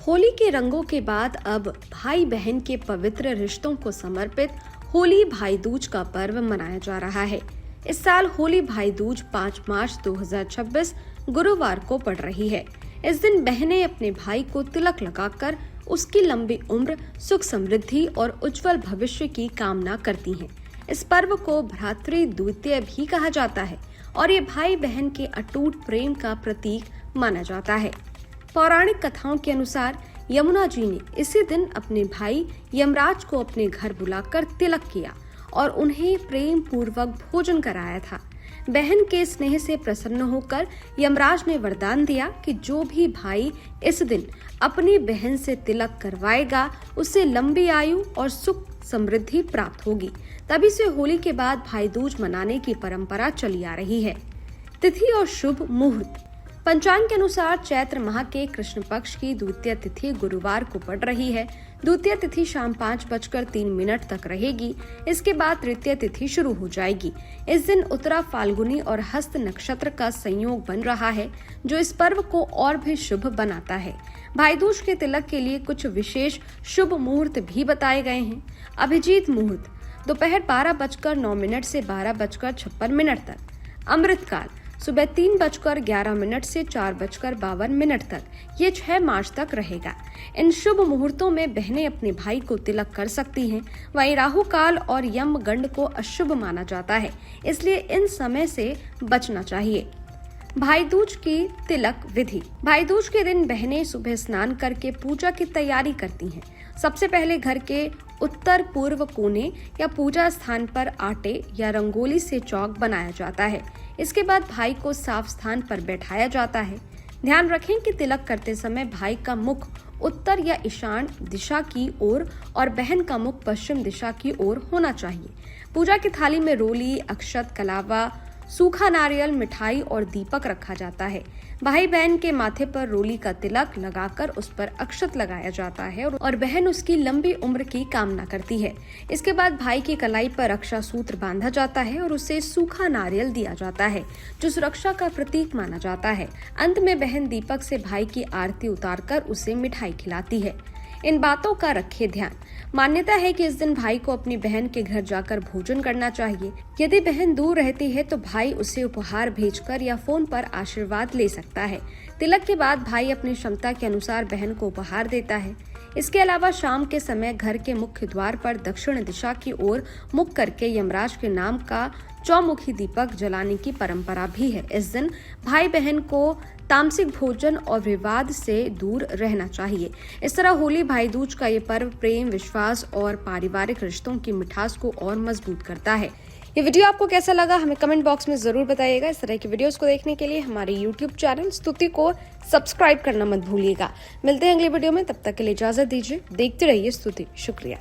होली के रंगों के बाद अब भाई बहन के पवित्र रिश्तों को समर्पित होली भाई दूज का पर्व मनाया जा रहा है। इस साल होली भाई दूज 5 मार्च 2026 गुरुवार को पड़ रही है। इस दिन बहनें अपने भाई को तिलक लगाकर उसकी लंबी उम्र, सुख समृद्धि और उज्जवल भविष्य की कामना करती हैं। इस पर्व को भ्रातृ द्वितीया भी कहा जाता है और ये भाई बहन के अटूट प्रेम का प्रतीक माना जाता है। पौराणिक कथाओं के अनुसार यमुना जी ने इसी दिन अपने भाई यमराज को अपने घर बुलाकर तिलक किया और उन्हें प्रेम पूर्वक भोजन कराया था। बहन के स्नेह से प्रसन्न होकर यमराज ने वरदान दिया कि जो भी भाई इस दिन अपनी बहन से तिलक करवाएगा उसे लंबी आयु और सुख समृद्धि प्राप्त होगी। तभी से होली के बाद भाई दूज मनाने की परंपरा चली आ रही है। तिथि और शुभ मुहूर्त। पंचांग के अनुसार चैत्र माह के कृष्ण पक्ष की द्वितीय तिथि गुरुवार को पड़ रही है। द्वितीय तिथि शाम 5:03 तक रहेगी। इसके बाद तृतीय तिथि शुरू हो जाएगी। इस दिन उत्तरा फाल्गुनी और हस्त नक्षत्र का संयोग बन रहा है, जो इस पर्व को और भी शुभ बनाता है। भाई दूज के तिलक के लिए कुछ विशेष शुभ मुहूर्त भी बताए गए हैं। अभिजीत मुहूर्त दोपहर 12:09 से 12:56 तक। अमृतकाल सुबह 3:11 से 4:52 तक। ये 6 मार्च तक रहेगा। इन शुभ मुहूर्तों में बहनें अपने भाई को तिलक कर सकती हैं। वहीं राहु काल और यम गंड को अशुभ माना जाता है, इसलिए इन समय से बचना चाहिए। भाई दूज की तिलक विधि। भाई दूज के दिन बहनें सुबह स्नान करके पूजा की तैयारी करती हैं। सबसे पहले घर के उत्तर पूर्व कोने या पूजा स्थान पर आटे या रंगोली से चौक बनाया जाता है। इसके बाद भाई को साफ स्थान पर बैठाया जाता है। ध्यान रखें कि तिलक करते समय भाई का मुख उत्तर या ईशान दिशा की ओर और बहन का मुख पश्चिम दिशा की ओर होना चाहिए। पूजा की थाली में रोली, अक्षत, कलावा, सूखा नारियल, मिठाई और दीपक रखा जाता है। भाई बहन के माथे पर रोली का तिलक लगाकर उस पर अक्षत लगाया जाता है और बहन उसकी लंबी उम्र की कामना करती है। इसके बाद भाई की कलाई पर रक्षा सूत्र बांधा जाता है और उसे सूखा नारियल दिया जाता है, जो सुरक्षा का प्रतीक माना जाता है। अंत में बहन दीपक से भाई की आरती उतारकर उसे मिठाई खिलाती है। इन बातों का रखें ध्यान। मान्यता है कि इस दिन भाई को अपनी बहन के घर जाकर भोजन करना चाहिए। यदि बहन दूर रहती है तो भाई उसे उपहार भेजकर या फोन पर आशीर्वाद ले सकता है। तिलक के बाद भाई अपनी क्षमता के अनुसार बहन को उपहार देता है। इसके अलावा शाम के समय घर के मुख्य द्वार पर दक्षिण दिशा की ओर मुख करके यमराज के नाम का चौमुखी दीपक जलाने की परंपरा भी है। इस दिन भाई बहन को तामसिक भोजन और विवाद से दूर रहना चाहिए। इस तरह होली भाई दूज का ये पर्व प्रेम, विश्वास और पारिवारिक रिश्तों की मिठास को और मजबूत करता है। ये वीडियो आपको कैसा लगा हमें कमेंट बॉक्स में जरूर बताइएगा। इस तरह की वीडियोस को देखने के लिए हमारे YouTube चैनल स्तुति को सब्सक्राइब करना मत भूलिएगा। मिलते हैं अगली वीडियो में, तब तक के लिए इजाजत दीजिए। देखते रहिए स्तुति। शुक्रिया।